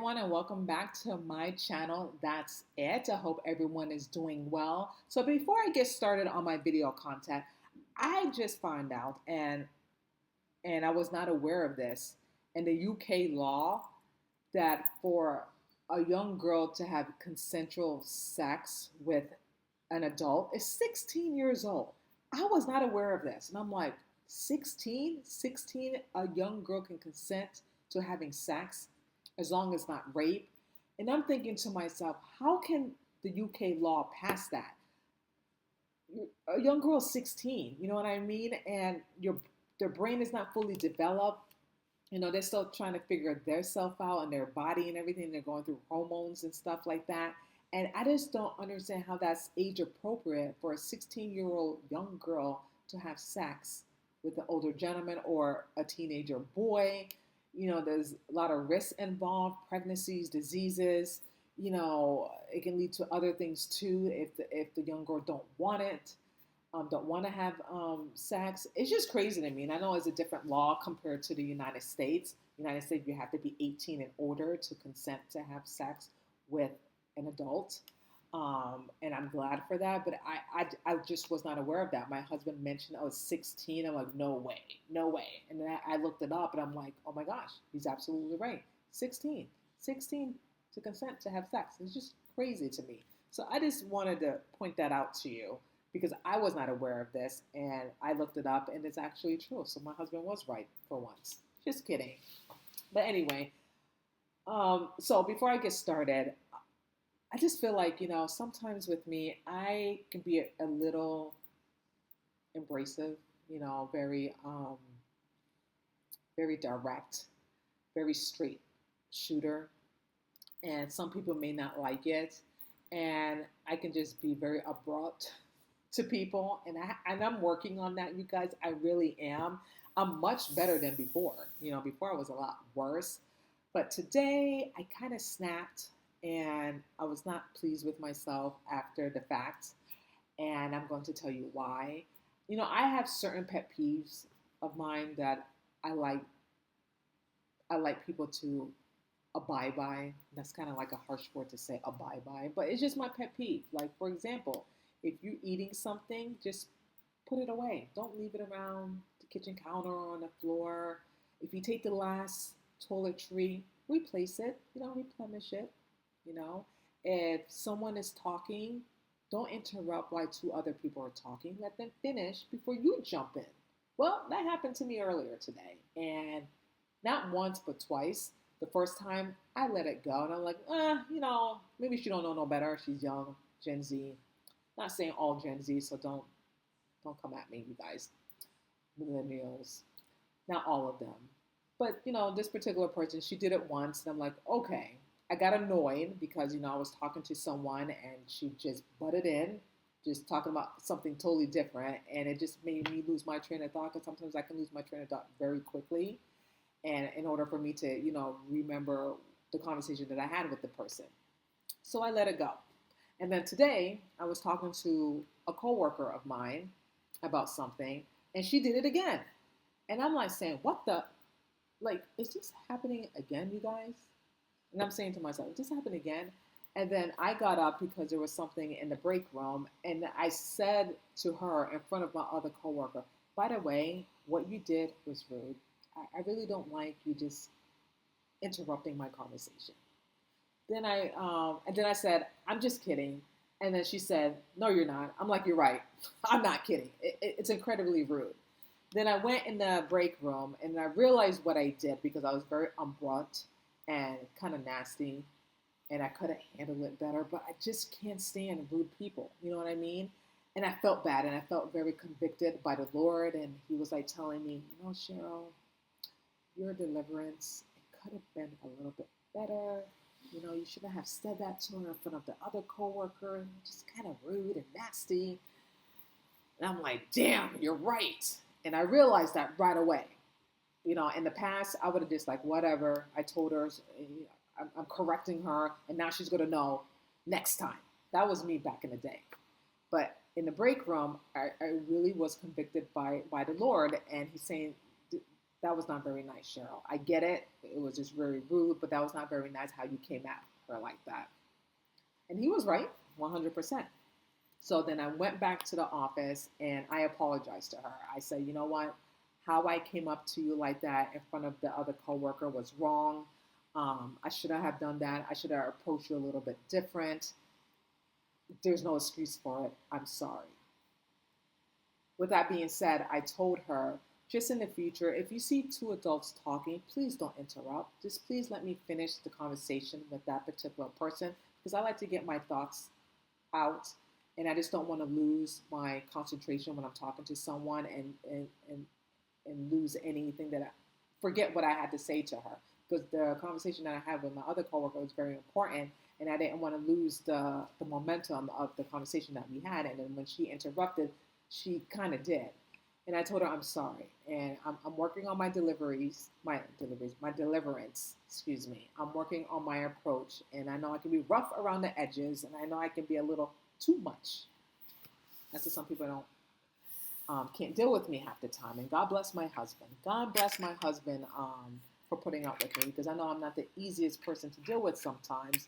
everyone, and welcome back to my channel. That's it. I hope everyone is doing well. So before I get started on my video content, I just found out and I was not aware of this in the UK law that for a young girl to have consensual sex with an adult is 16 years old. I was not aware of this. And I'm like, 16? 16, a young girl can consent to having sex as long as not rape. And I'm thinking to myself, how can the UK law pass that? A young girl is 16, you know what I mean? And their brain is not fully developed. You know, they're still trying to figure their self out and their body and everything. They're going through hormones and stuff like that. And I just don't understand how that's age appropriate for a 16-year-old young girl to have sex with an older gentleman or a teenager boy. You know, there's a lot of risks involved, pregnancies, diseases. You know, it can lead to other things too if the young girl don't want it, don't want to have sex. It's just crazy to me. And I know it's a different law compared to the United States. United States, you have to be 18 in order to consent to have sex with an adult. And I'm glad for that, but I just was not aware of that. My husband mentioned I was 16. I'm like, no way, no way. And then I looked it up and I'm like, oh my gosh, he's absolutely right. 16 to consent to have sex. It's just crazy to me. So I just wanted to point that out to you because I was not aware of this and I looked it up and it's actually true. So my husband was right for once. Just kidding. But anyway, so before I get started, I just feel like, you know, sometimes with me, I can be a little abrasive, you know, very direct, very straight shooter. And some people may not like it. And I can just be very abrupt to people. And I'm working on that, you guys. I really am. I'm much better than before. You know, before I was a lot worse. But today I kind of snapped and I was not pleased with myself after the fact. And I'm going to tell you why. You know, I have certain pet peeves of mine that I like people to abide by. That's kind of like a harsh word to say, abide by, but it's just my pet peeve. Like, for example, if you're eating something, just put it away. Don't leave it around the kitchen counter or on the floor. If you take the last toiletry, replace it, you know, replenish it. You know, if someone is talking, don't interrupt while two other people are talking. Let them finish before you jump in. Well, that happened to me earlier today. And not once, but twice. The first time, I let it go. And I'm like, you know, maybe she don't know no better. She's young, Gen Z. Not saying all Gen Z, so don't come at me, you guys. Millennials. Not all of them. But, you know, this particular person, she did it once. And I'm like, okay. I got annoyed because, you know, I was talking to someone and she just butted in, just talking about something totally different. And it just made me lose my train of thought because sometimes I can lose my train of thought very quickly. And in order for me to, you know, remember the conversation that I had with the person. So I let it go. And then today I was talking to a coworker of mine about something and she did it again. And I'm like saying, what the, like, is this happening again, you guys? And I'm saying to myself, this happened again. And then I got up because there was something in the break room. And I said to her in front of my other coworker, by the way, what you did was rude. I really don't like you just interrupting my conversation. And then I said, I'm just kidding. And then she said, no, you're not. I'm like, you're right. I'm not kidding. It's incredibly rude. Then I went in the break room and I realized what I did because I was very abrupt and kind of nasty, and I could have handled it better, but I just can't stand rude people, you know what I mean? And I felt bad, and I felt very convicted by the Lord, and he was like telling me, you know, Cheryl, your deliverance, it could have been a little bit better, you know, you shouldn't have said that to her in front of the other coworker, just kind of rude and nasty. And I'm like, damn, you're right. And I realized that right away. You know, in the past, I would have just like, whatever. I told her, I'm correcting her, and now she's going to know next time. That was me back in the day. But in the break room, I really was convicted by the Lord, and he's saying, That was not very nice, Cheryl. I get it. It was just very rude, but that was not very nice how you came at her like that. And he was right, 100%. So then I went back to the office and I apologized to her. I said, you know what? How I came up to you like that in front of the other coworker was wrong. I shouldn't have done that. I should have approached you a little bit different. There's no excuse for it. I'm sorry. With that being said, I told her, just in the future, if you see two adults talking, please don't interrupt. Just please let me finish the conversation with that particular person because I like to get my thoughts out and I just don't want to lose my concentration when I'm talking to someone and lose anything that I forget what I had to say to her. Because the conversation that I had with my other coworker was very important and I didn't want to lose the momentum of the conversation that we had. And then when she interrupted, she kind of did. And I told her I'm sorry. And I'm working on my deliverance, excuse me. I'm working on my approach. And I know I can be rough around the edges and I know I can be a little too much. That's what some people can't deal with me half the time. And God bless my husband. God bless my husband for putting up with me because I know I'm not the easiest person to deal with sometimes.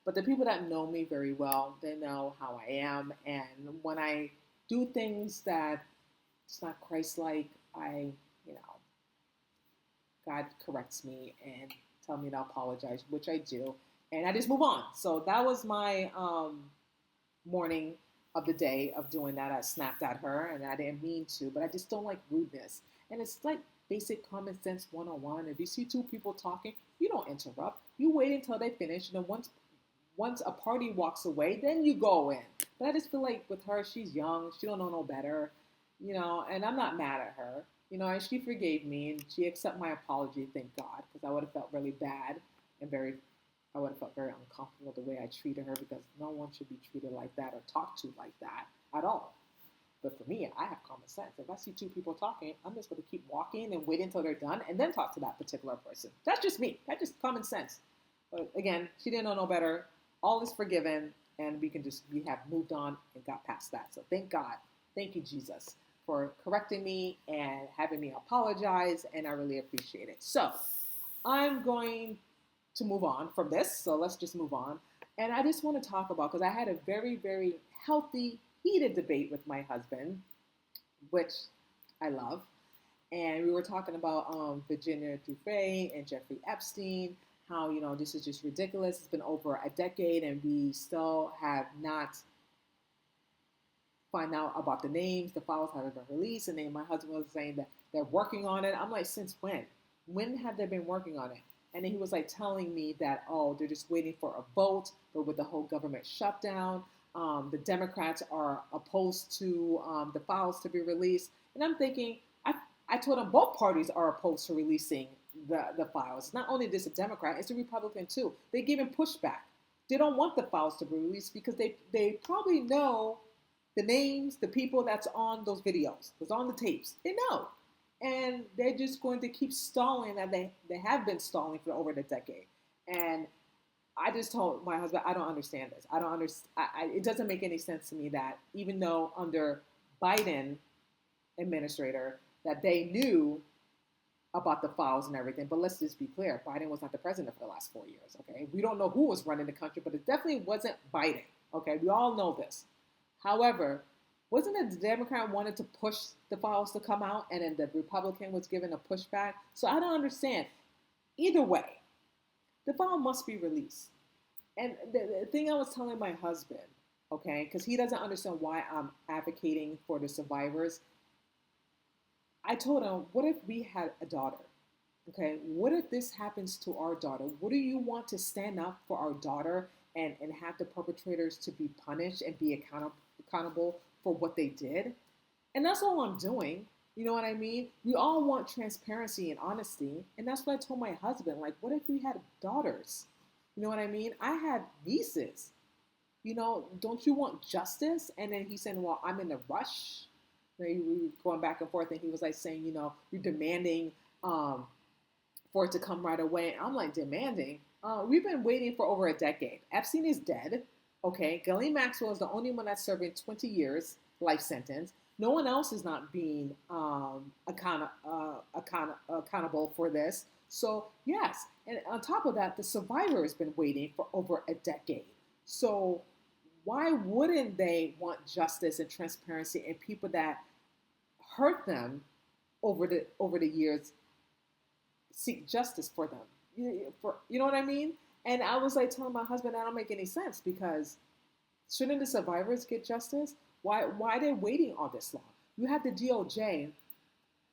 But the people that know me very well, they know how I am. And when I do things that it's not Christ-like, God corrects me and tell me to apologize, which I do. And I just move on. So that was my morning of the day of doing that. I snapped at her and I didn't mean to, but I just don't like rudeness. And it's like basic common sense 101. If you see two people talking, you don't interrupt. You wait until they finish. And then once a party walks away, then you go in. But I just feel like with her, she's young. She don't know no better, and I'm not mad at her, and she forgave me and she accepted my apology, thank God, because I would have felt really bad and I would have felt very uncomfortable the way I treated her because no one should be treated like that or talked to like that at all. But for me, I have common sense. If I see two people talking, I'm just going to keep walking and wait until they're done and then talk to that particular person. That's just me. That's just common sense. But again, she didn't know no better. All is forgiven, and we have moved on and got past that. So thank God. Thank you, Jesus, for correcting me and having me apologize, and I really appreciate it. So I'm going to move on from this. So let's just move on. And I just want to talk about, because I had a very, very healthy, heated debate with my husband, which I love. And we were talking about Virginia Giuffre and Jeffrey Epstein, how, this is just ridiculous. It's been over a decade and we still have not find out about the names. The files haven't been released. And then my husband was saying that they're working on it. I'm like, since when? When have they been working on it? And then he was like telling me that, they're just waiting for a vote, but with the whole government shutdown, the Democrats are opposed to the files to be released. And I'm thinking, I told them both parties are opposed to releasing the files. Not only this a Democrat, it's a Republican too. They give him pushback. They don't want the files to be released because they probably know the names, the people that's on those videos, that's on the tapes. They know. And they're just going to keep stalling, and they have been stalling for over a decade. And I just told my husband, I don't understand this. I don't understand. It doesn't make any sense to me that even though under Biden administrator that they knew about the files and everything. But let's just be clear. Biden was not the president for the last 4 years, okay? We don't know who was running the country, but it definitely wasn't Biden, okay? We all know this. However, wasn't it the Democrat wanted to push the files to come out and then the Republican was given a pushback? So I don't understand. Either way, the file must be released. And the thing I was telling my husband, okay, because he doesn't understand why I'm advocating for the survivors, I told him, what if we had a daughter? Okay, what if this happens to our daughter? What do you want to stand up for our daughter and have the perpetrators to be punished and be accountable for what they did? And that's all I'm doing. You know what I mean? We all want transparency and honesty. And that's what I told my husband. Like, what if we had daughters? You know what I mean? I had nieces. Don't you want justice? And then he said, well, I'm in a rush. We were going back and forth, and he was like saying, you're demanding for it to come right away. And I'm like, demanding? We've been waiting for over a decade. Epstein is dead. Okay, Ghislaine Maxwell is the only one that's serving 20 years life sentence. No one else is not being accountable for this. So yes, and on top of that, the survivor has been waiting for over a decade. So why wouldn't they want justice and transparency, and people that hurt them over the years seek justice for them? You know what I mean? And I was like telling my husband that don't make any sense, because shouldn't the survivors get justice? Why are they waiting all this long? You have the DOJ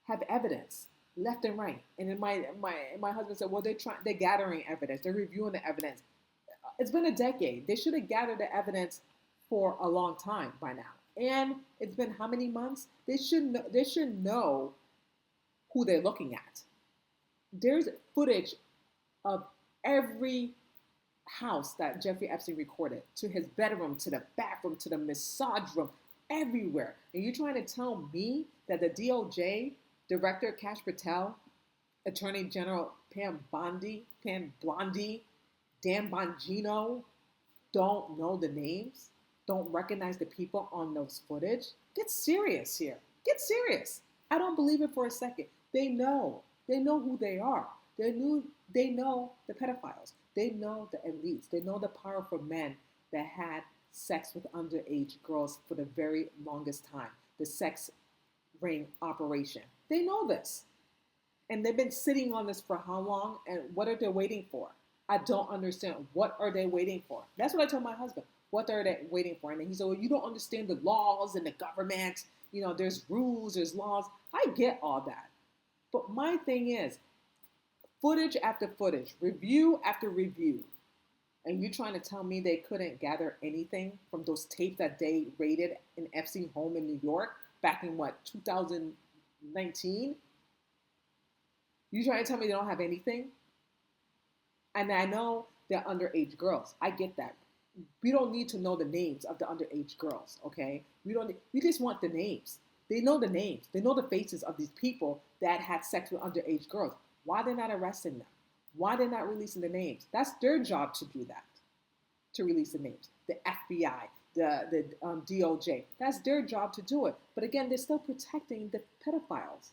have evidence left and right, and then my husband said, well, they're gathering evidence, they're reviewing the evidence. It's been a decade. They should have gathered the evidence for a long time by now. And it's been how many months? They should know who they're looking at. There's footage of every house that Jeffrey Epstein recorded, to his bedroom, to the bathroom, to the massage room, everywhere. And you're trying to tell me that the DOJ, Director Kash Patel, Attorney General Pam Bondi, Dan Bongino don't know the names, don't recognize the people on those footage? Get serious here. Get serious. I don't believe it for a second. They know. They know who they are. They know the pedophiles. They know the elites. They know the powerful men that had sex with underage girls for the very longest time. The sex ring operation. They know this. And they've been sitting on this for how long? And what are they waiting for? I don't understand. What are they waiting for? That's what I told my husband. What are they waiting for? And he said, well, you don't understand the laws and the government. You know, there's rules, there's laws. I get all that. But my thing is, footage after footage, review after review, and you trying to tell me they couldn't gather anything from those tapes that they raided in Epstein home in New York back in 2019? You trying to tell me they don't have anything? And I know they're underage girls. I get that. We don't need to know the names of the underage girls, okay? We just want the names. They know the names. They know the faces of these people that had sex with underage girls. Why they're not arresting them? Why they're not releasing the names? That's their job to do that, to release the names. The FBI, the DOJ, that's their job to do it. But again, they're still protecting the pedophiles.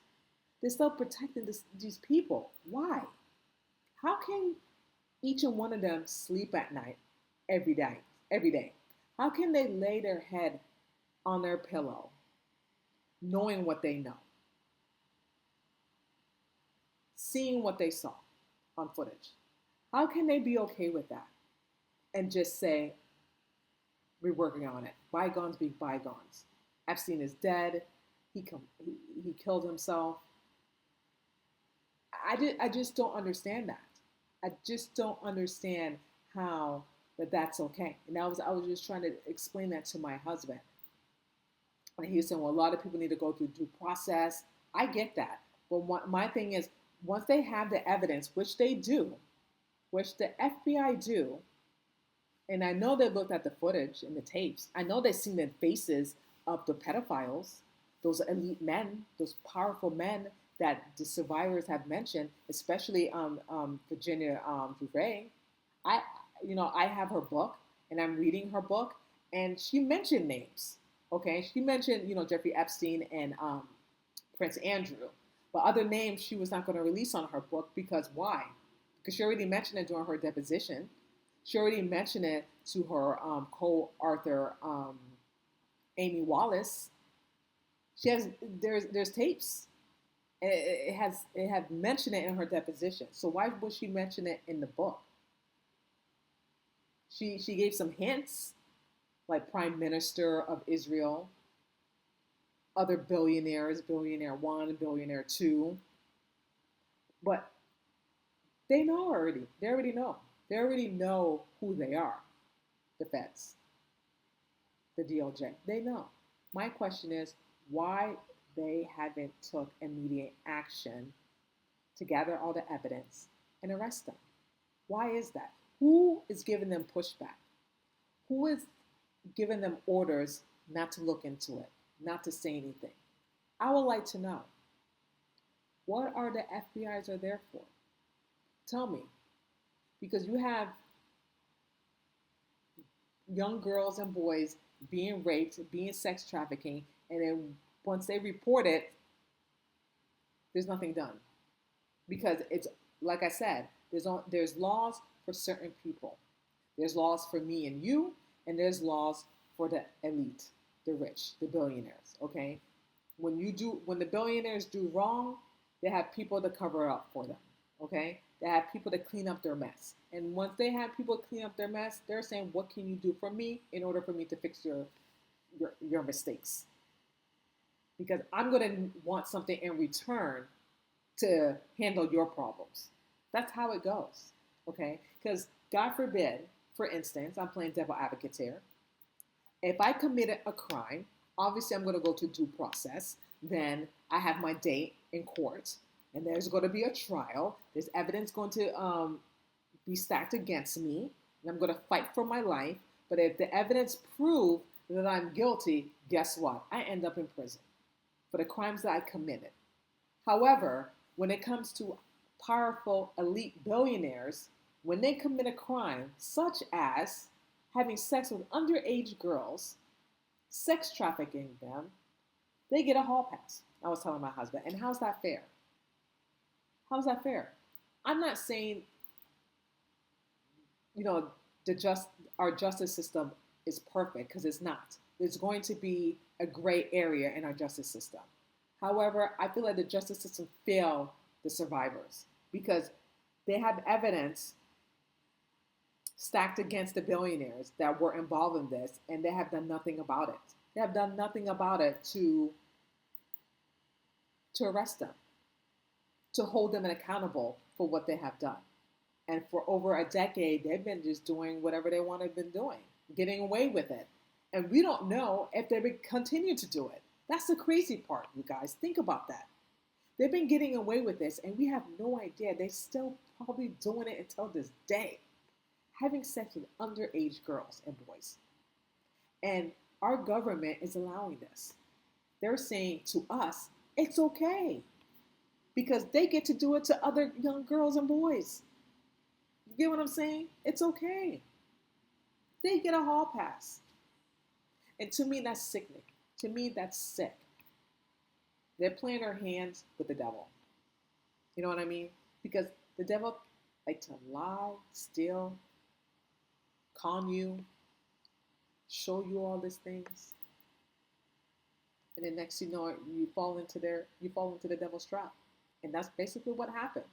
They're still protecting these people. Why? How can each and one of them sleep at night every day? Every day. How can they lay their head on their pillow knowing what they know? Seeing what they saw on footage. How can they be okay with that and just say, we're working on it? Bygones be bygones. Epstein is dead. He killed himself. I just don't understand that. I just don't understand how that's okay. And I was just trying to explain that to my husband. And he was saying, well, a lot of people need to go through due process. I get that. But my thing is, once they have the evidence, which they do, which the FBI do, and I know they looked at the footage and the tapes. I know they've seen the faces of the pedophiles, those elite men, those powerful men that the survivors have mentioned, especially Virginia Giuffre. I have her book, and I'm reading her book, and she mentioned names. Okay, she mentioned Jeffrey Epstein and Prince Andrew, but other names she was not going to release on her book, because why? Because she already mentioned it during her deposition. She already mentioned it to her co-author Amy Wallace. There's tapes. It had mentioned it in her deposition. So why would she mention it in the book? She gave some hints, like Prime Minister of Israel, other billionaires, billionaire one, billionaire two. But they know already. They already know. They already know who they are. The feds, the DOJ. They know. My question is, why they haven't took immediate action to gather all the evidence and arrest them? Why is that? Who is giving them pushback? Who is giving them orders not to look into it, not to say anything? I would like to know. What are the FBIs are there for? Tell me. Because you have young girls and boys being raped, being sex trafficking, and then once they report it, There's nothing done because it's like I said. There's laws for certain people. There's laws for me and you, and there's laws for the elite, the rich, the billionaires. Okay, when the billionaires do wrong, they have people to cover up for them. Okay, they have people to clean up their mess. And once they have people clean up their mess, they're saying, "What can you do for me in order for me to fix your mistakes?" Because I'm going to want something in return to handle your problems. That's how it goes. Okay? Because God forbid, for instance, I'm playing devil advocate here. If I committed a crime, obviously I'm going to go to due process. Then I have my date in court, and there's going to be a trial. There's evidence going to be stacked against me, and I'm going to fight for my life. But if the evidence proves that I'm guilty, guess what? I end up in prison for the crimes that I committed. However, when it comes to powerful elite billionaires, when they commit a crime such as having sex with underage girls, sex trafficking them, they get a hall pass. I was telling my husband, and how's that fair? How's that fair? I'm not saying, you know, our justice system is perfect, because it's not. There's going to be a gray area in our justice system. However, I feel like the justice system failed the survivors because they have evidence stacked against the billionaires that were involved in this, and they have done nothing about it. They have done nothing about it to arrest them, to hold them accountable for what they have done. And for over a decade, they've been just doing whatever they want to have been doing, getting away with it. And we don't know if they will continue to do it. That's the crazy part, you guys. Think about that. They've been getting away with this, and we have no idea. They're still probably doing it until this day. Having sex with underage girls and boys. And our government is allowing this. They're saying to us, it's okay. Because they get to do it to other young girls and boys. You get what I'm saying? It's okay. They get a hall pass. And to me, that's sickening. To me, that's sick. They're playing their hands with the devil. You know what I mean? Because the devil likes to lie, steal, con you, show you all these things. And then next you know it, you fall into the devil's trap. And that's basically what happened.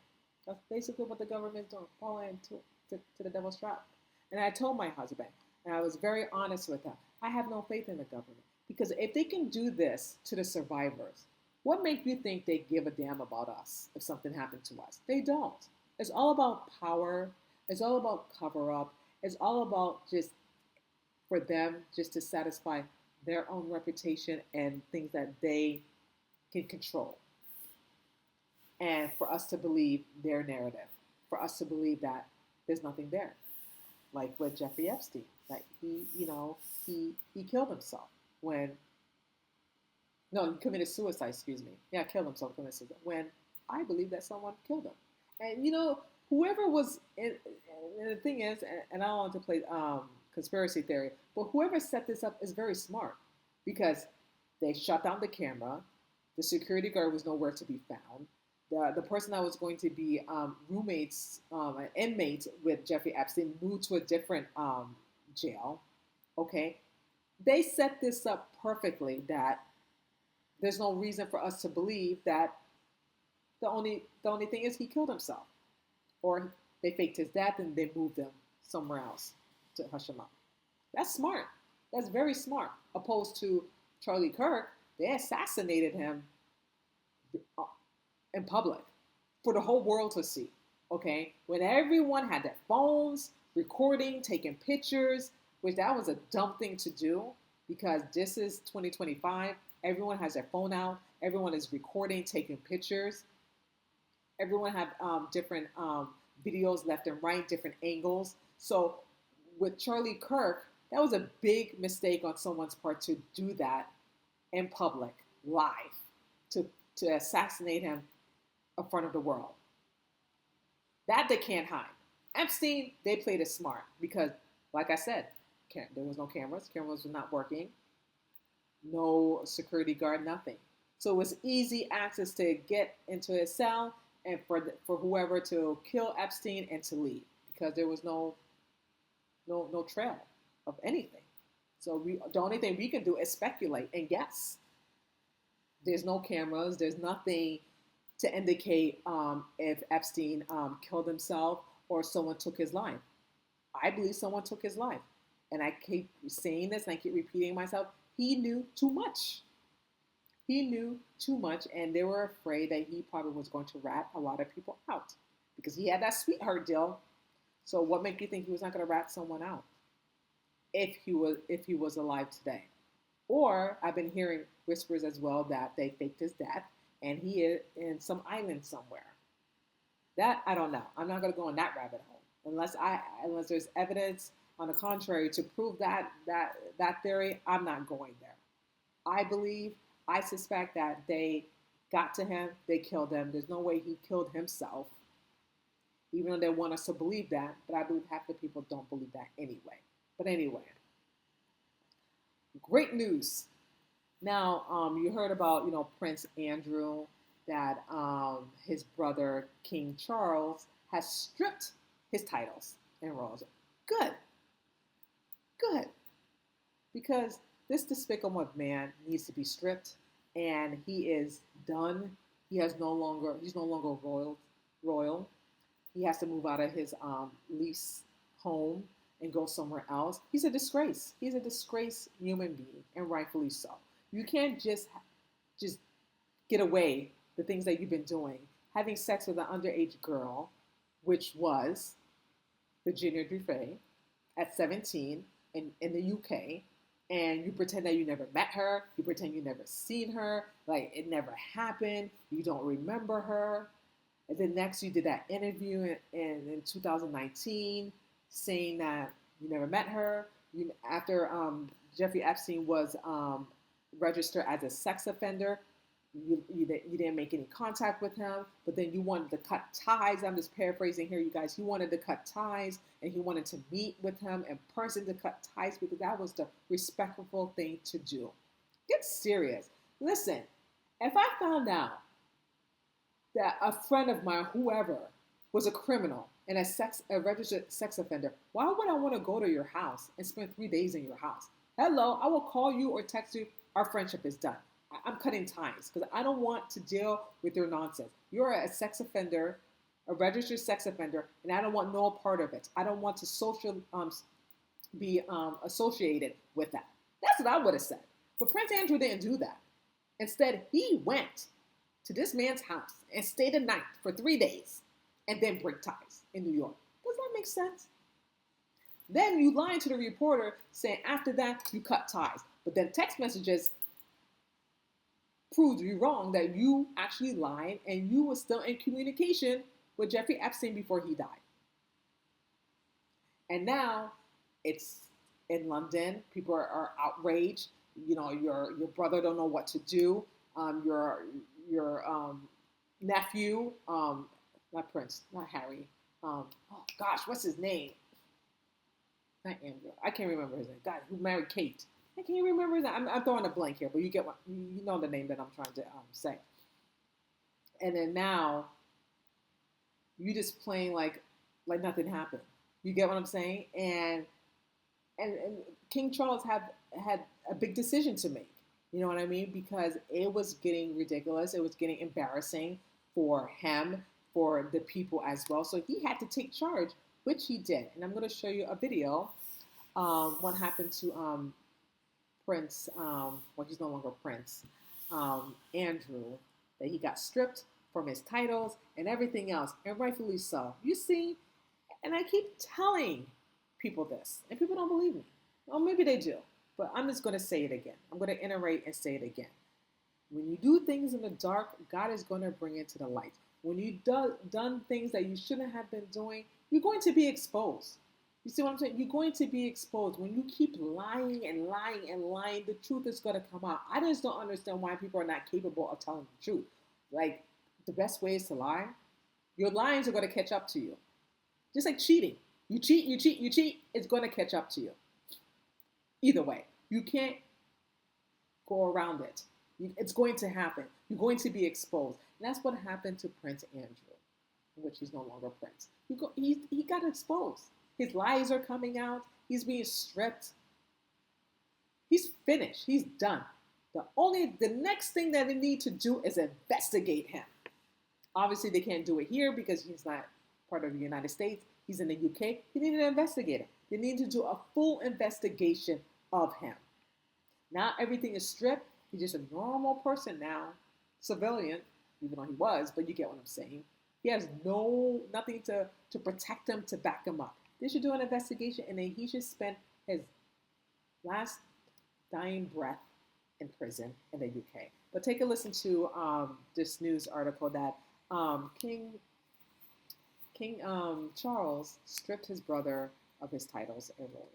That's basically what the government's doing, falling into the devil's trap. And I told my husband, and I was very honest with him, I have no faith in the government. Because if they can do this to the survivors, what makes you think they give a damn about us if something happened to us? They don't. It's all about power. It's all about cover up. It's all about just for them just to satisfy their own reputation and things that they can control. And for us to believe their narrative, for us to believe that there's nothing there. Like with Jeffrey Epstein, that he killed himself he committed suicide, excuse me. Yeah, killed himself, committed suicide, when I believe that someone killed him. And, whoever was, and the thing is, and I don't want to play conspiracy theory, but whoever set this up is very smart because they shut down the camera. The security guard was nowhere to be found. The person that was going to be roommates, inmates with Jeffrey Epstein moved to a different jail. Okay, they set this up perfectly that there's no reason for us to believe that the only thing is he killed himself, or they faked his death and they moved him somewhere else to hush him up. That's smart. That's very smart. Opposed to Charlie Kirk, they assassinated him in public for the whole world to see. Okay, when everyone had their phones recording, taking pictures, which that was a dumb thing to do because this is 2025. Everyone has their phone out. Everyone is recording, taking pictures. Everyone have different videos left and right, different angles. So with Charlie Kirk, that was a big mistake on someone's part to do that in public, live, to assassinate him in front of the world. That they can't hide. Epstein, they played it smart because, like I said, there was no cameras. Cameras were not working. No security guard, nothing. So it was easy access to get into his cell and for whoever to kill Epstein and to leave because there was no trail of anything. So the only thing we can do is speculate and guess. There's no cameras. There's nothing to indicate if Epstein killed himself or someone took his life. I believe someone took his life. And I keep saying this and I keep repeating myself. He knew too much. He knew too much, and they were afraid that he probably was going to rat a lot of people out because he had that sweetheart deal. So what made you think he was not going to rat someone out if he was alive today? Or I've been hearing whispers as well that they faked his death and he is in some island somewhere. That I don't know. I'm not going to go on that rabbit hole unless there's evidence on the contrary to prove that theory. I'm not going there. I suspect that they got to him, they killed him. There's no way he killed himself, even though they want us to believe that. But I believe half the people don't believe that anyway. But anyway, great news. Now, you heard about, Prince Andrew, that his brother, King Charles, has stripped his titles and royals. Good. Good. Because this despicable man needs to be stripped, and he is done. He's no longer royal. He has to move out of his lease home and go somewhere else. He's a disgrace. He's a disgraced human being, and rightfully so. You can't just get away the things that you've been doing. Having sex with an underage girl, which was Virginia Giuffre, at 17 in the UK, and you pretend that you never met her, you pretend you never seen her, like it never happened, you don't remember her. And then next you did that interview in 2019 saying that you never met her. After Jeffrey Epstein was registered as a sex offender, you didn't make any contact with him, but then you wanted to cut ties. I'm just paraphrasing here, you guys. You wanted to cut ties, and he wanted to meet with him in person to cut ties because that was the respectful thing to do. Get serious. Listen, if I found out that a friend of mine, whoever, was a criminal and a registered sex offender, why would I want to go to your house and spend 3 days in your house? Hello, I will call you or text you. Our friendship is done. I'm cutting ties because I don't want to deal with your nonsense. You're a sex offender, a registered sex offender, and I don't want no part of it. I don't want to be associated with that. That's what I would have said. But Prince Andrew didn't do that. Instead, he went to this man's house and stayed the night for 3 days and then break ties in New York. Does that make sense? Then you lied to the reporter saying after that you cut ties. But then text messages proved you wrong, that you actually lied and you were still in communication with Jeffrey Epstein before he died. And now it's in London. People are outraged. Your brother don't know what to do. Your nephew, not Prince, not Harry. Oh gosh, what's his name? Not Andrew. I can't remember his name. God, who married Kate? I can't remember that. I'm throwing a blank here, but you get what you know the name that I'm trying to say. And then now you just playing like nothing happened. You get what I'm saying? And King Charles had a big decision to make. You know what I mean? Because it was getting ridiculous. It was getting embarrassing for him, for the people as well. So he had to take charge, which he did. And I'm going to show you a video. What happened to Prince, he's no longer Prince, Andrew, that he got stripped from his titles and everything else, and rightfully so. You see, and I keep telling people this, and people don't believe me. Well, maybe they do, but I'm just going to say it again. I'm going to iterate and say it again. When you do things in the dark, God is going to bring it to the light. When you've done things that you shouldn't have been doing, you're going to be exposed. You see what I'm saying? You're going to be exposed. When you keep lying and lying and lying, the truth is going to come out. I just don't understand why people are not capable of telling the truth. Like, the best way is to lie. Your lies are going to catch up to you. Just like cheating. You cheat, it's going to catch up to you. Either way, you can't go around it. It's going to happen. You're going to be exposed. And that's what happened to Prince Andrew, which he's no longer Prince. He got exposed. His lies are coming out. He's being stripped. He's finished. He's done. The next thing that they need to do is investigate him. Obviously, they can't do it here because he's not part of the United States. He's in the UK. They need to investigate him. They need to do a full investigation of him. Now everything is stripped. He's just a normal person now, civilian, even though he was, but you get what I'm saying. He has nothing to protect him, to back him up. They should do an investigation, and then he should spend his last dying breath in prison in the UK. But take a listen to this news article that King Charles stripped his brother of his titles and royals.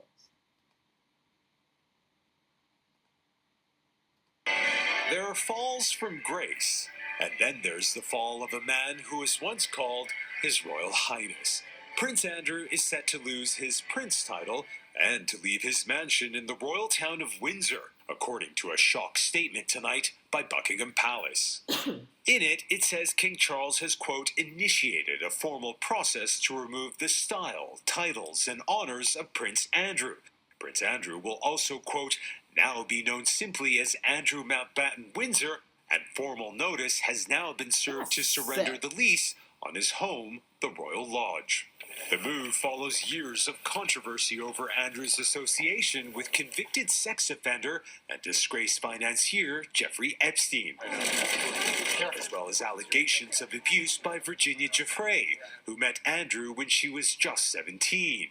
There are falls from grace, and then there's the fall of a man who was once called His Royal Highness. Prince Andrew is set to lose his prince title and to leave his mansion in the royal town of Windsor, according to a shock statement tonight by Buckingham Palace. In it, it says King Charles has, quote, initiated a formal process to remove the style, titles, and honors of Prince Andrew. Prince Andrew will also, quote, now be known simply as Andrew Mountbattenn Windsor, and formal notice has now been served to surrender the lease on his home, the Royal Lodge. The move follows years of controversy over Andrew's association with convicted sex offender and disgraced financier Jeffrey Epstein, as well as allegations of abuse by Virginia Giuffre, who met Andrew when she was just 17.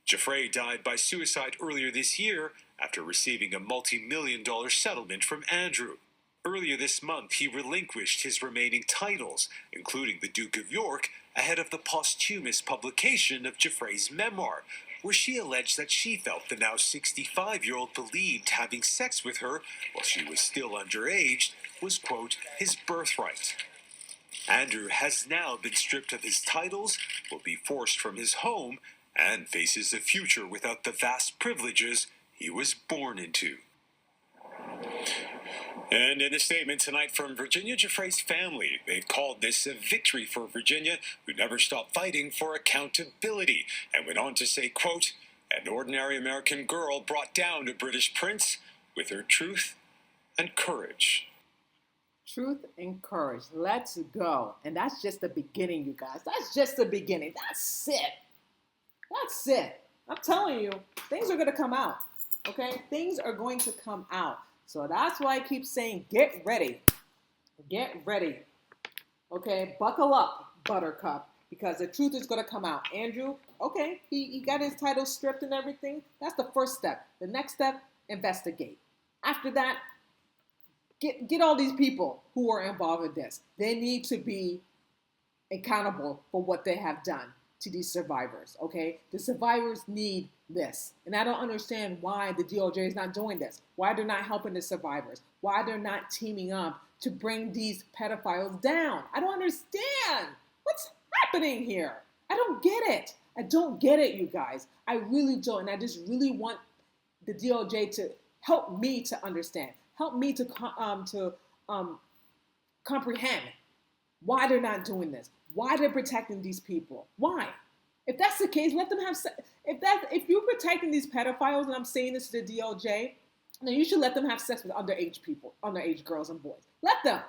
Giuffre died by suicide earlier this year after receiving a multi-million-dollar settlement from Andrew. Earlier this month, he relinquished his remaining titles, including the Duke of York, ahead of the posthumous publication of Giuffre's memoir, where she alleged that she felt the now 65-year-old believed having sex with her while she was still underage was, quote, his birthright. Andrew has now been stripped of his titles, will be forced from his home, and faces a future without the vast privileges he was born into. And in a statement tonight from Virginia Giuffre's family, they've called this a victory for Virginia, who never stopped fighting for accountability, and went on to say, quote, an ordinary American girl brought down a British prince with her truth and courage. Truth and courage. Let's go. And that's just the beginning, you guys. That's just the beginning. That's it. That's it. I'm telling you, things are going to come out. Okay? Things are going to come out. So that's why I keep saying, get ready. Get ready. Okay? Buckle up, Buttercup, because the truth is going to come out. Andrew, okay, he got his title stripped and everything. That's the first step. The next step, investigate. After that, get all these people who are involved in this. They need to be accountable for what they have done to these survivors, okay? The survivors need this. And I don't understand why the DOJ is not doing this, why they're not helping the survivors, why they're not teaming up to bring these pedophiles down. I don't understand. What's happening here? I don't get it. I don't get it, you guys. I really don't. And I just really want the DOJ to help me to understand, help me to comprehend why they're not doing this, why they're protecting these people. Why? If that's the case, let them have. If you're protecting these pedophiles, and I'm saying this to the DOJ, then you should let them have sex with underage people, underage girls and boys. Let them.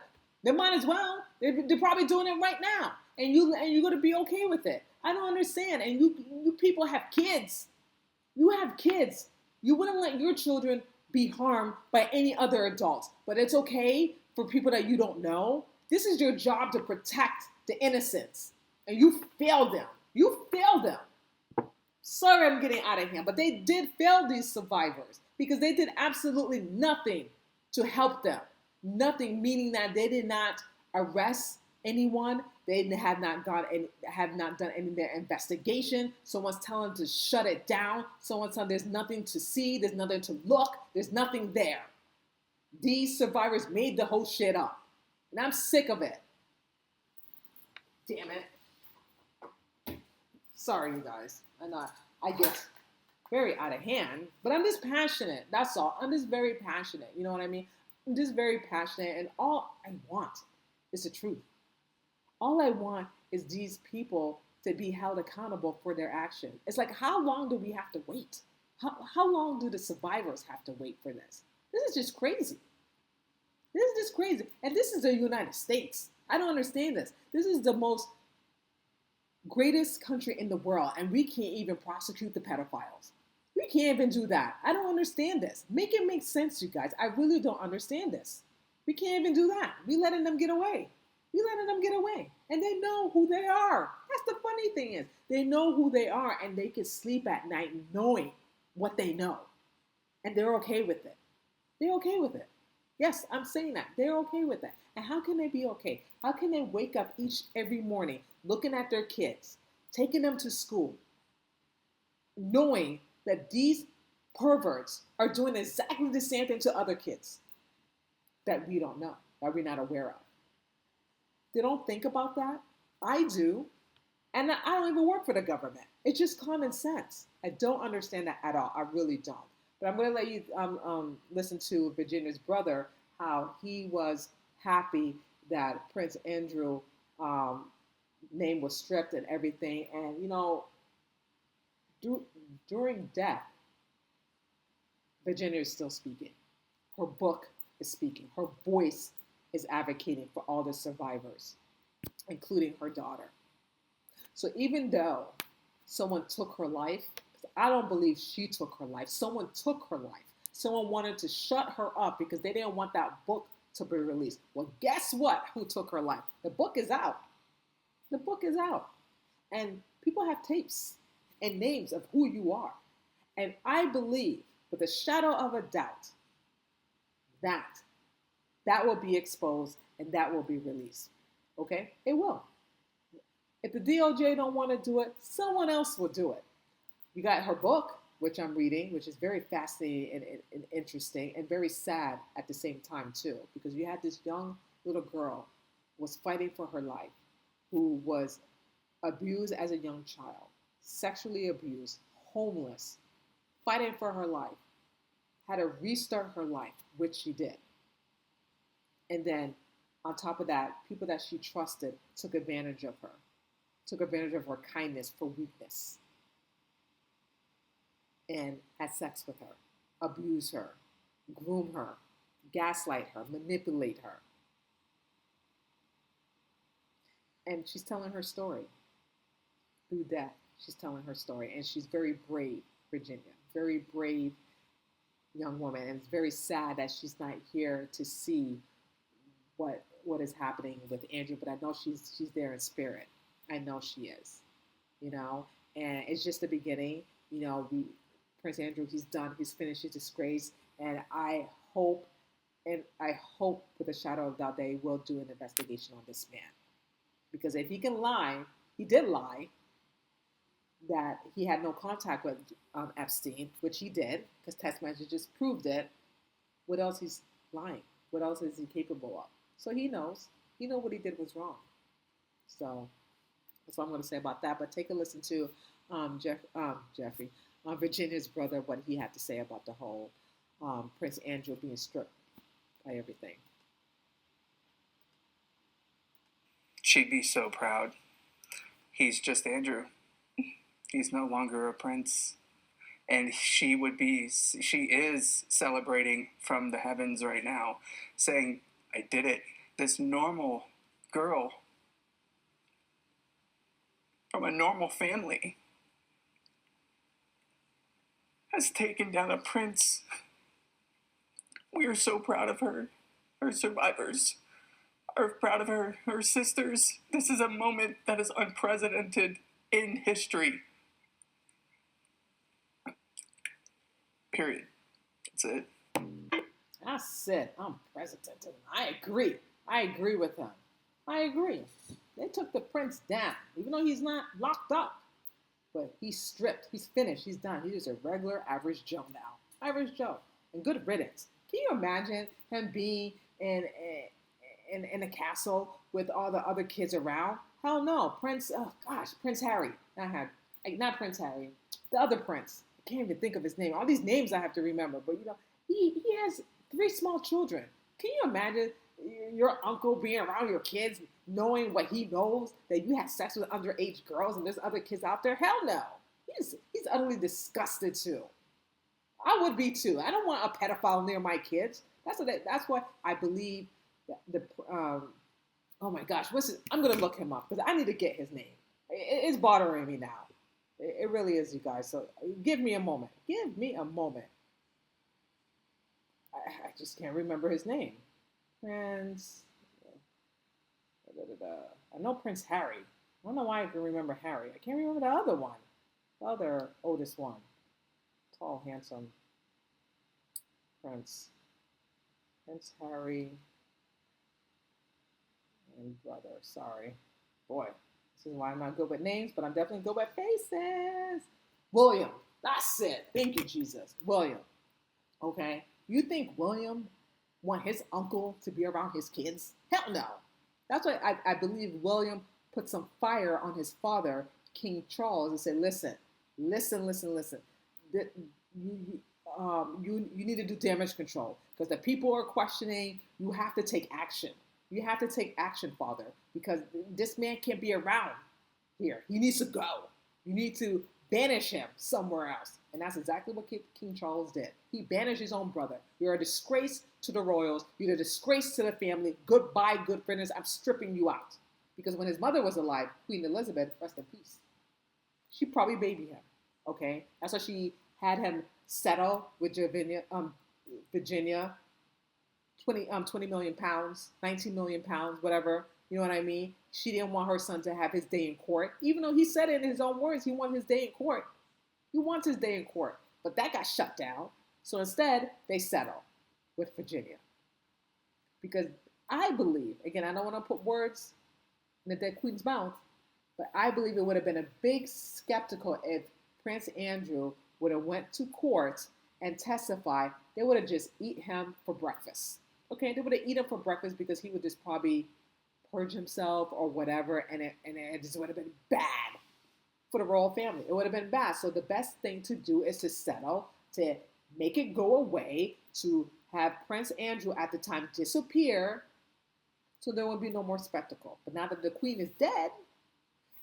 They might as well. They're probably doing it right now, and you're gonna be okay with it. I don't understand. And you people have kids. You have kids. You wouldn't let your children be harmed by any other adults, but it's okay for people that you don't know. This is your job to protect the innocents, and you failed them. You failed them. Sorry, I'm getting out of here, but they did fail these survivors because they did absolutely nothing to help them. Nothing, meaning that they did not arrest anyone. They have not done any of their investigation. Someone's telling them to shut it down. Someone's telling them there's nothing to see. There's nothing to look. There's nothing there. These survivors made the whole shit up. And I'm sick of it. Damn it. Sorry, you guys. I get very out of hand, but I'm just passionate. That's all. I'm just very passionate. You know what I mean? I'm just very passionate, and all I want is the truth. All I want is these people to be held accountable for their actions. It's like, how long do we have to wait? How long do the survivors have to wait for this? This is just crazy. This is just crazy. And this is the United States. I don't understand this. This is the most greatest country in the world, and we can't even prosecute the pedophiles. We can't even do that. I don't understand this. Make it make sense, you guys. I really don't understand this. We can't even do that. We letting them get away. We letting them get away. And they know who they are. That's the funny thing is, they know who they are, and they can sleep at night knowing what they know. And they're okay with it. They're okay with it. Yes, I'm saying that. They're okay with that. And how can they be okay? How can they wake up every morning looking at their kids, taking them to school, knowing that these perverts are doing exactly the same thing to other kids that we don't know, that we're not aware of? They don't think about that. I do. And I don't even work for the government. It's just common sense. I don't understand that at all. I really don't. But I'm going to let you listen to Virginia's brother, how he was happy that Prince Andrew name was stripped and everything. And, you know, during death, Virginia is still speaking. Her book is speaking. Her voice is advocating for all the survivors, including her daughter. So even though someone took her life, I don't believe she took her life. Someone took her life. Someone wanted to shut her up because they didn't want that book to be released. Well, guess what? Who took her life? The book is out. The book is out. And people have tapes and names of who you are. And I believe, with a shadow of a doubt, that will be exposed and that will be released. Okay? It will. If the DOJ don't want to do it, someone else will do it. You got her book, which I'm reading, which is very fascinating and interesting and very sad at the same time too, because you had this young little girl who was fighting for her life, who was abused as a young child, sexually abused, homeless, fighting for her life, had to restart her life, which she did. And then on top of that, people that she trusted took advantage of her kindness for weakness, and had sex with her, abuse her, groom her, gaslight her, manipulate her. And she's telling her story. Through death, she's telling her story. And she's very brave, Virginia, very brave young woman. And it's very sad that she's not here to see what is happening with Andrew, but I know she's there in spirit. I know she is, you know, and it's just the beginning. You know, Prince Andrew, he's done, he's finished his disgrace, and I hope with a shadow of doubt they will do an investigation on this man, because if he can lie, he did lie that he had no contact with Epstein, which he did, because text messages proved it. What else he's lying? What else is he capable of? So he knows what he did was wrong. So that's what I'm going to say about that. But take a listen to Jeffrey, Virginia's brother, what he had to say about the whole Prince Andrew being stripped by everything. She'd be so proud. He's just Andrew. He's no longer a prince. And she is celebrating from the heavens right now, saying, I did it. This normal girl from a normal family has taken down a prince. We are so proud of her. Her survivors are proud of her. Her sisters. This is a moment that is unprecedented in history. Period. That's it. I said unprecedented. I agree with him. I agree. They took the prince down, even though he's not locked up. But he's stripped. He's finished. He's done. He's just a regular average Joe now. Average Joe. And good riddance. Can you imagine him being in a castle with all the other kids around? Hell no. Prince Harry. Not Prince Harry. The other prince. I can't even think of his name. All these names I have to remember. But, you know, he has 3 small children. Can you imagine your uncle being around your kids, knowing what he knows, that you had sex with underage girls and there's other kids out there? Hell no. He's utterly disgusted too. I would be too. I don't want a pedophile near my kids. That's what I believe. The oh my gosh, I'm gonna look him up because I need to get his name. It's bothering me now. It really is, you guys. So give me a moment. Give me a moment. I just can't remember his name. Prince. I know Prince Harry. I don't know why I can remember Harry. I can't remember the other one. The other oldest one. Tall, handsome Prince. Prince Harry and brother. Sorry. Boy, this is why I'm not good with names, but I'm definitely good with faces. William. That's it. Thank you, Jesus. William. Okay? You think William want his uncle to be around his kids? Hell no. That's why I believe William put some fire on his father, King Charles, and said, listen. You need to do damage control because the people are questioning. You have to take action. You have to take action, father, because this man can't be around here. He needs to go. You need to banish him somewhere else. And that's exactly what King Charles did. He banished his own brother. You're a disgrace to the royals. You're a disgrace to the family. Goodbye, good friends. I'm stripping you out. Because when his mother was alive, Queen Elizabeth, rest in peace, she probably babied him. Okay? That's why she had him settle with Virginia, 20 million pounds, 19 million pounds, whatever. You know what I mean? She didn't want her son to have his day in court, even though he said it in his own words. He wanted his day in court. He wants his day in court. But that got shut down. So instead, they settle with Virginia. Because I believe, again, I don't want to put words in the dead queen's mouth, but I believe it would have been a big skeptical if Prince Andrew would have went to court and testified. They would have just eat him for breakfast. Okay, they would have eaten him for breakfast because he would just probably purge himself or whatever, and it just would have been bad for the royal family. It would have been bad. So the best thing to do is to settle, to make it go away, to have Prince Andrew at the time disappear, so there would be no more spectacle. But now that the queen is dead,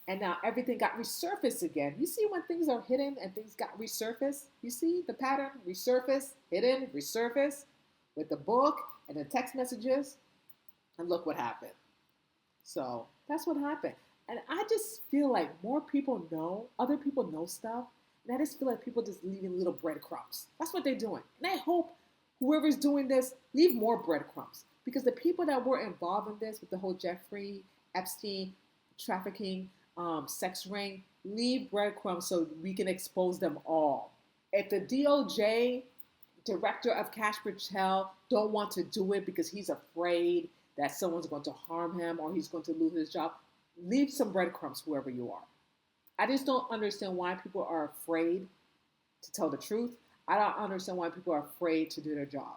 and now everything got resurfaced again. You see when things are hidden and things got resurfaced? You see the pattern? Resurface, hidden, resurface, with the book and the text messages. And look what happened. So that's what happened. And I just feel like more people know, other people know stuff. And I just feel like people just leaving little breadcrumbs. That's what they're doing. And I hope whoever's doing this, leave more breadcrumbs. Because the people that were involved in this with the whole Jeffrey Epstein trafficking, sex ring, leave breadcrumbs so we can expose them all. If the DOJ director of cash patrol don't want to do it because he's afraid that someone's going to harm him or he's going to lose his job, leave some breadcrumbs whoever you are. I just don't understand why people are afraid to tell the truth. I don't understand why people are afraid to do their job.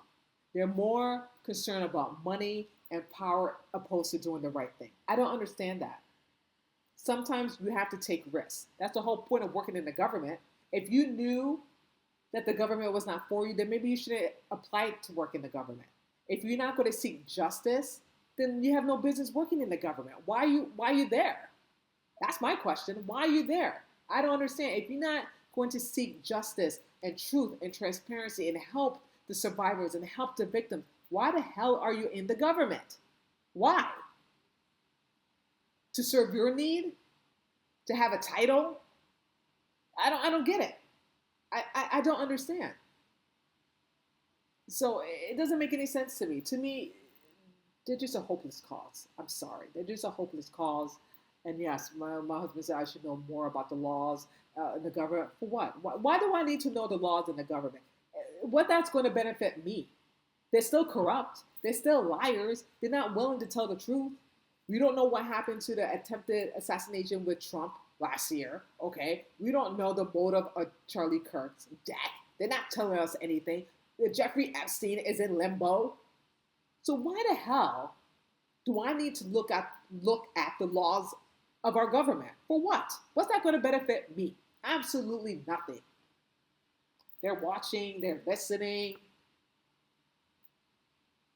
They're more concerned about money and power opposed to doing the right thing. I don't understand that. Sometimes you have to take risks. That's the whole point of working in the government. If you knew that the government was not for you, then maybe you shouldn't apply to work in the government. If you're not going to seek justice, then you have no business working in the government. Why are you there? That's my question. Why are you there? I don't understand. If you're not going to seek justice and truth and transparency and help the survivors and help the victims, why the hell are you in the government? Why? To serve your need? To have a title? I don't get it. I don't understand. So it doesn't make any sense to me. To me, they're just a hopeless cause. I'm sorry. They're just a hopeless cause. And yes, my husband said I should know more about the laws in the government. For what? Why do I need to know the laws in the government? What that's going to benefit me? They're still corrupt. They're still liars. They're not willing to tell the truth. We don't know what happened to the attempted assassination with Trump last year. Okay. We don't know the motive of Charlie Kirk's death. They're not telling us anything. Jeffrey Epstein is in limbo. So why the hell do I need to look at the laws of our government? For what? What's that going to benefit me? Absolutely nothing. They're watching, they're listening.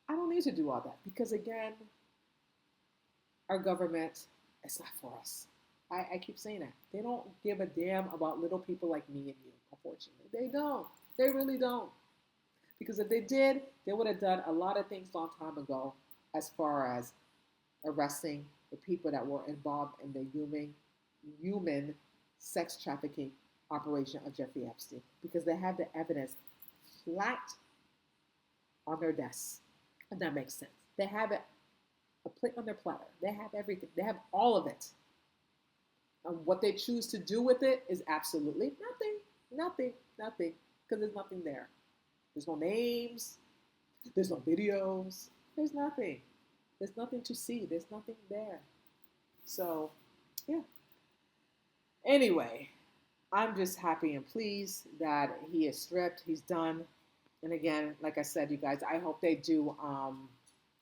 I don't need to do all that because, again, our government, it's not for us. I keep saying that. They don't give a damn about little people like me and you, unfortunately. They don't. They really don't. Because if they did, they would have done a lot of things long time ago as far as arresting the people that were involved in the human sex trafficking operation of Jeffrey Epstein. Because they have the evidence flat on their desks. If that makes sense. They have it a plate on their platter. They have everything. They have all of it. And what they choose to do with it is absolutely nothing. Nothing. Nothing. Because there's nothing there. There's no names. There's no videos. There's nothing. There's nothing to see. There's nothing there. So, yeah. Anyway, I'm just happy and pleased that he is stripped. He's done. And again, like I said, you guys, I hope they do.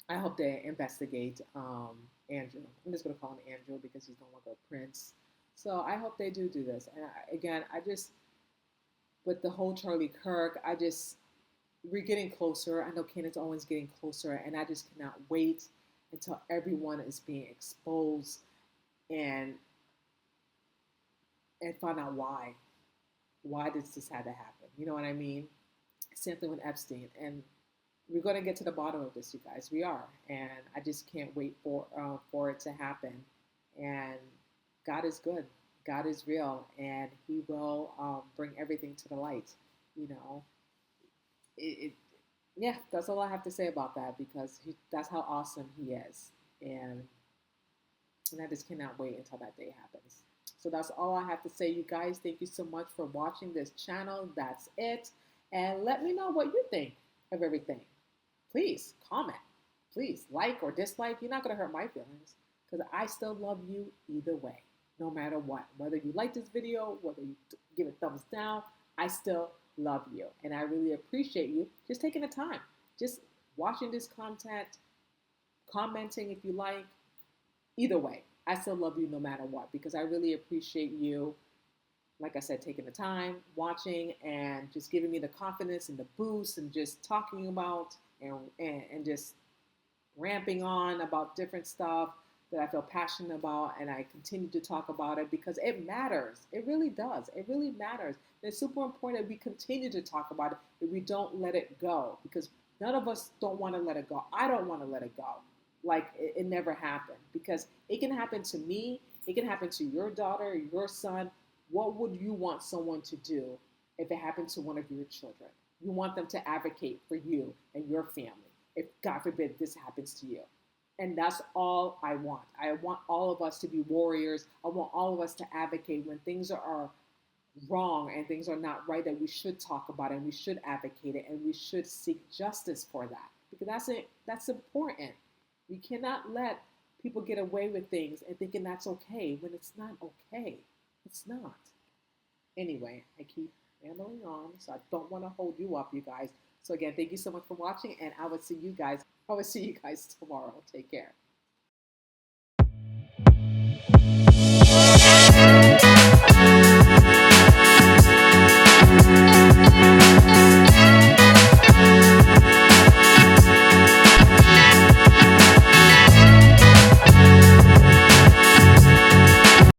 I hope they investigate Andrew. I'm just going to call him Andrew because he's no longer a prince. So I hope they do this. And again, with the whole Charlie Kirk, we're getting closer. I know Canaan's always getting closer. And I just cannot wait until everyone is being exposed and find out why. Why did this have to happen? You know what I mean? Same thing with Epstein. And we're going to get to the bottom of this, you guys. We are. And I just can't wait for it to happen. And God is good. God is real. And he will bring everything to the light. You know, yeah, that's all I have to say about that because that's how awesome he is. And I just cannot wait until that day happens. So that's all I have to say, you guys. Thank you so much for watching this channel. That's it. And let me know what you think of everything. Please comment. Please like or dislike. You're not going to hurt my feelings because I still love you either way, no matter what. Whether you like this video, whether you give it thumbs down, I still love you. And I really appreciate you just taking the time, just watching this content, commenting if you like. Either way, I still love you no matter what because I really appreciate you, like I said, taking the time, watching, and just giving me the confidence and the boost and just talking about and just ramping on about different stuff that I feel passionate about, and I continue to talk about it because it matters. It really does. It really matters. And it's super important that we continue to talk about it, that we don't let it go because none of us don't want to let it go. I don't want to let it go. Like it never happened because it can happen to me. It can happen to your daughter, your son. What would you want someone to do if it happened to one of your children? You want them to advocate for you and your family if, God forbid, this happens to you. And that's all I want. I want all of us to be warriors. I want all of us to advocate when things are wrong and things are not right, that we should talk about it and we should advocate it and we should seek justice for that. Because that's important. We cannot let people get away with things and thinking that's okay when it's not okay. It's not. Anyway, I keep rambling on, so I don't want to hold you up, you guys. So again, thank you so much for watching, and I will see you guys tomorrow. Take care.